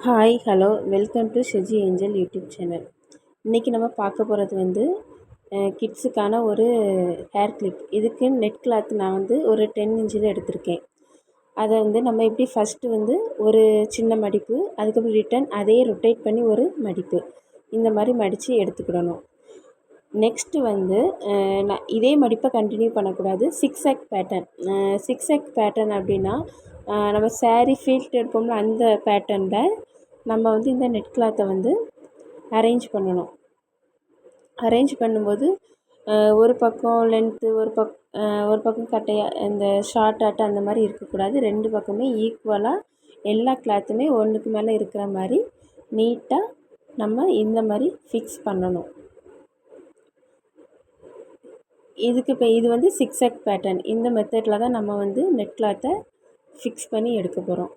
Hi hello welcome to Sheji angel YouTube channel. இன்றைக்கி நம்ம பார்க்க போகிறது கிட்ஸுக்கான ஒரு ஹேர் கிளிப். இதுக்கு நெட் கிளாத் நான் ஒரு 10 இன்ச்சில் எடுத்திருக்கேன். அதை நம்ம எப்படி ஃபஸ்ட்டு ஒரு சின்ன மடிப்பு, அதுக்கப்புறம் ரிட்டன் அதே ரொட்டேட் பண்ணி ஒரு மடிப்பு, இந்த மாதிரி மடித்து எடுத்துக்கிடணும். நெக்ஸ்ட்டு நான் இதே மடிப்பை கண்டினியூ பண்ணக்கூடாது. சிக்ஸாக் பேட்டர்ன். சிக்ஸாக் பேட்டர்ன் அப்படின்னா நம்ம சாரீ ஃபீல்ட் எடுப்போம்ல, அந்த பேட்டர்னில் நம்ம இந்த நெட் கிளாத்தை அரேஞ்ச் பண்ணணும். அரேஞ்ச் பண்ணும்போது ஒரு பக்கம் லென்த்து, ஒரு பக்கம் கட்டையாக, இந்த ஷார்ட் ஆட்டு அந்த மாதிரி இருக்கக்கூடாது. ரெண்டு பக்கமே ஈக்குவலாக எல்லா கிளாத்துமே ஒன்றுக்கு மேலே இருக்கிற மாதிரி நீட்டாக நம்ம இந்த மாதிரி ஃபிக்ஸ் பண்ணணும். இதுக்கு இப்போ இது சிக்ஸாக் பேட்டர்ன். இந்த மெத்தடில் தான் நம்ம நெட் கிளாத்தை ஃபிக்ஸ் பண்ணி எடுக்க போகிறோம்.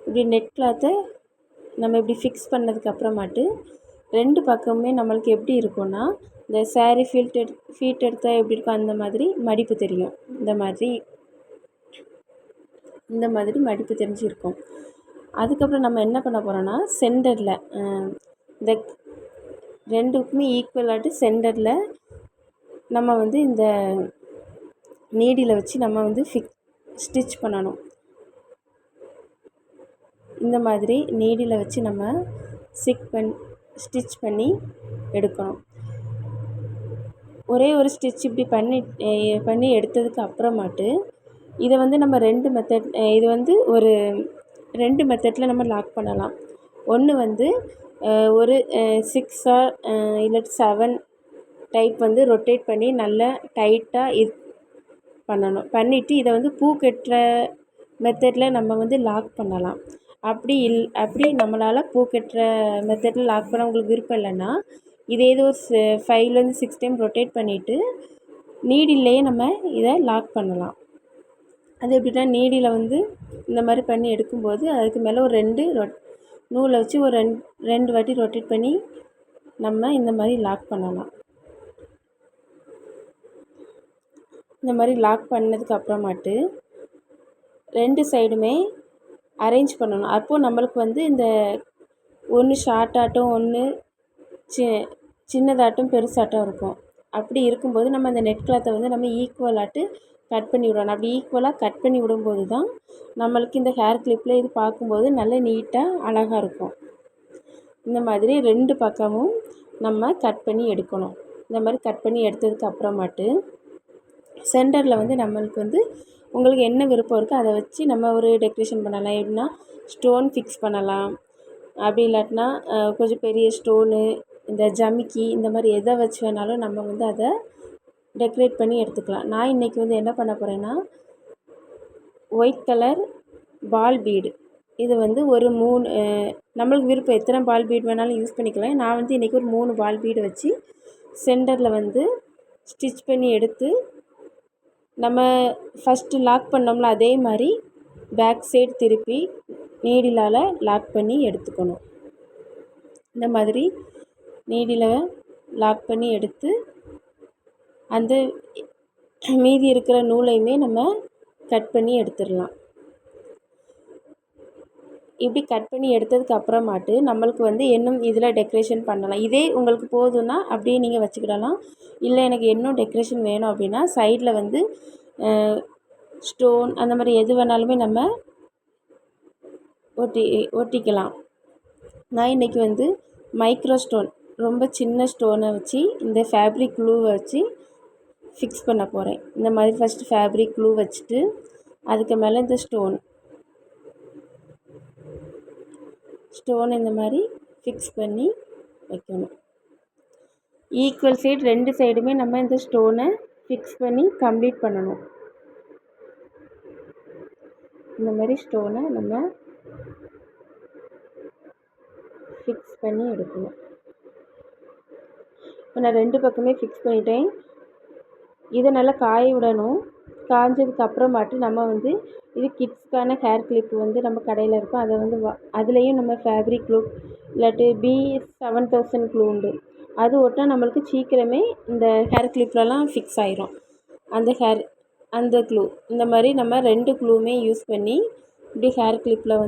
இப்படி நெட் கிளாத்தை நம்ம இப்படி ஃபிக்ஸ் பண்ணதுக்கப்புறமாட்டு ரெண்டு பக்கமுமே நம்மளுக்கு எப்படி இருக்கும்னா, இந்த சாரீ ஃபீட் எடுத்தால் எப்படி இருக்கும் அந்த மாதிரி மடிப்பு தெரியும். இந்த மாதிரி மடிப்பு தெரிஞ்சிருக்கும். அதுக்கப்புறம் நம்ம என்ன பண்ண போகிறோன்னா, சென்டரில் இந்த ரெண்டுக்குமே ஈக்குவலாட்டு சென்டரில் நம்ம இந்த நீடியில் வச்சு நம்ம ஸ்டிச் பண்ணணும். இந்த மாதிரி நீடியில் வச்சு நம்ம ஸ்டிச் பண்ணி எடுக்கணும். ஒரே ஒரு ஸ்டிச் இப்படி பண்ணி எடுத்ததுக்கு அப்புறமாட்டு இதை நம்ம ரெண்டு மெத்தட், இது ஒரு ரெண்டு மெத்தடில் நம்ம லாக் பண்ணலாம். ஒன்று ஒரு 6 இல்லை 7 டைப் ரொட்டேட் பண்ணி நல்லா டைட்டாக இது பண்ணணும். பண்ணிவிட்டு இதை பூ கட்டுற மெத்தடில் நம்ம லாக் பண்ணலாம். அப்படி நம்மளால் பூ கட்டுற மெத்தடில் லாக் பண்ண உங்களுக்கு விருப்பம் இல்லைன்னா, இதே ஒரு 5 to 6 டைம் ரொட்டேட் பண்ணிவிட்டு நீடிலேயே நம்ம இதை லாக் பண்ணலாம். அது எப்படின்னா, நீடியில் இந்த மாதிரி பண்ணி எடுக்கும்போது அதுக்கு மேலே ஒரு 2 நூலை வச்சு ஒரு 2 வாட்டி ரொட்டேட் பண்ணி நம்ம இந்த மாதிரி லாக் பண்ணலாம். இந்த மாதிரி லாக் பண்ணதுக்கு அப்புறமாட்டு ரெண்டு சைடுமே அரேஞ்ச் பண்ணணும். அப்போது நம்மளுக்கு இந்த ஒன்று ஷார்ட்டாட்டும், ஒன்று சின்னதாட்டும் பெருசாட்டும் இருக்கும். அப்படி இருக்கும்போது நம்ம அந்த நெட் கிளாத்தை நம்ம ஈக்குவலாட்டு கட் பண்ணி விடணும். அப்படி ஈக்குவலாக கட் பண்ணி விடும்போது தான் நம்மளுக்கு இந்த ஹேர் கிளிப்பில் இது பார்க்கும்போது நல்ல நீட்டாக அழகாக இருக்கும். இந்த மாதிரி ரெண்டு பக்கமும் நம்ம கட் பண்ணி எடுக்கணும். இந்த மாதிரி கட் பண்ணி எடுத்ததுக்கு அப்புறமாட்டு சென்டரில் நம்மளுக்கு உங்களுக்கு என்ன விருப்பம் இருக்கோ அதை வச்சு நம்ம ஒரு டெக்கரேஷன் பண்ணலாம். எப்படின்னா, ஸ்டோன் ஃபிக்ஸ் பண்ணலாம். அப்படி இல்லாட்டினா கொஞ்சம் பெரிய ஸ்டோனு, இந்த ஜமிக்கி, இந்த மாதிரி எதை வச்சு வேணாலும் நம்ம அதை டெக்கரேட் பண்ணி எடுத்துக்கலாம். நான் இன்றைக்கி என்ன பண்ண போகிறேன்னா, ஒயிட் கலர் பால் பீடு, இது ஒரு 3 நம்மளுக்கு விருப்பம் எத்தனை பால் பீடு வேணாலும் யூஸ் பண்ணிக்கலாம். நான் இன்றைக்கி ஒரு 3 பால் பீடு வச்சு சென்டரில் ஸ்டிச் பண்ணி எடுத்து நம்ம ஃபஸ்ட்டு லாக் பண்ணோம்ல, அதே மாதிரி பேக் சைடு திருப்பி நீடிலால் லாக் பண்ணி எடுத்துக்கணும். இந்த மாதிரி நீடில் லாக் பண்ணி எடுத்து அந்த மீதி இருக்கிற நூலையுமே நம்ம கட் பண்ணி எடுத்துடலாம். இப்படி கட் பண்ணி எடுத்ததுக்கு அப்புறமாட்டு நம்மளுக்கு இன்னும் இதில் டெக்கரேஷன் பண்ணலாம். இதே உங்களுக்கு போதும்னா அப்படியே நீங்கள் வச்சுக்கிடலாம். இல்லை எனக்கு இன்னும் டெக்கரேஷன் வேணும் அப்படின்னா சைடில் ஸ்டோன் அந்த மாதிரி எது வேணாலுமே நம்ம ஒட்டிக்கலாம். நான் இன்றைக்கி மைக்ரோ ஸ்டோன், ரொம்ப சின்ன ஸ்டோனை வச்சு இந்த ஃபேப்ரிக் க்ளூவை வச்சு ஃபிக்ஸ் பண்ண போகிறேன். இந்த மாதிரி ஃபஸ்ட்டு ஃபேப்ரிக் க்ளூ வச்சுட்டு அதுக்கு மேலே இந்த ஸ்டோன் இந்த மாதிரி ஃபிக்ஸ் பண்ணி வைக்கணும். ஈக்குவல் சைடு ரெண்டு சைடுமே நம்ம இந்த ஸ்டோனை ஃபிக்ஸ் பண்ணி கம்ப்ளீட் பண்ணணும். இந்த மாதிரி ஸ்டோனை நம்ம ஃபிக்ஸ் பண்ணி எடுக்கணும். இப்போ நான் ரெண்டு பக்கமே ஃபிக்ஸ் பண்ணிட்டேன். இதை நல்லா காய விடணும். காய்ஞ்சதுக்கு அப்புறமாட்டு நம்ம இது கிட்ஸ்க்கான ஹேர் கிளிப்பு நம்ம கடையில் இருக்கும். அதை அதுலேயும் நம்ம ஃபேப்ரிக் க்ளூ இல்லாட்டி B7000 க்ளூ உண்டு. அது ஒட்டினா நம்மளுக்கு சீக்கிரமே இந்த ஹேர் கிளிப்லலாம் ஃபிக்ஸ் ஆயிரும். அந்த க்ளூ இந்த மாதிரி நம்ம 2 க்ளூவுமே யூஸ் பண்ணி இப்படி ஹேர் கிளிப்பில்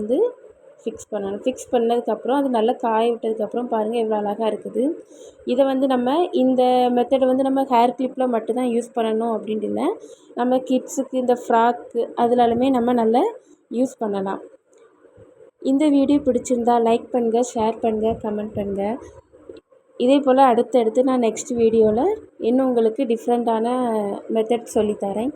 ஃபிக்ஸ் பண்ணணும். ஃபிக்ஸ் பண்ணதுக்கப்புறம் அது நல்லா காய விட்டதுக்கப்புறம் பாருங்கள் எவ்வளோ அழகாக இருக்குது. இதை வந்து நம்ம இந்த மெத்தடை வந்து நம்ம ஹேர் கிளிப்பில் மட்டும்தான் யூஸ் பண்ணணும் அப்படின்ட்டு இல்லை. நம்ம கிட்ஸுக்கு இந்த ஃப்ராக்கு அதுலாலுமே நம்ம நல்லா யூஸ் பண்ணலாம். இந்த வீடியோ பிடிச்சிருந்தா லைக் பண்ணுங்கள், ஷேர் பண்ணுங்கள், கமெண்ட் பண்ணுங்கள். இதே போல் அடுத்தடுத்து நான் நெக்ஸ்ட் வீடியோவில் இன்னும் உங்களுக்கு டிஃப்ரெண்ட்டான மெத்தட் சொல்லித்தரேன்.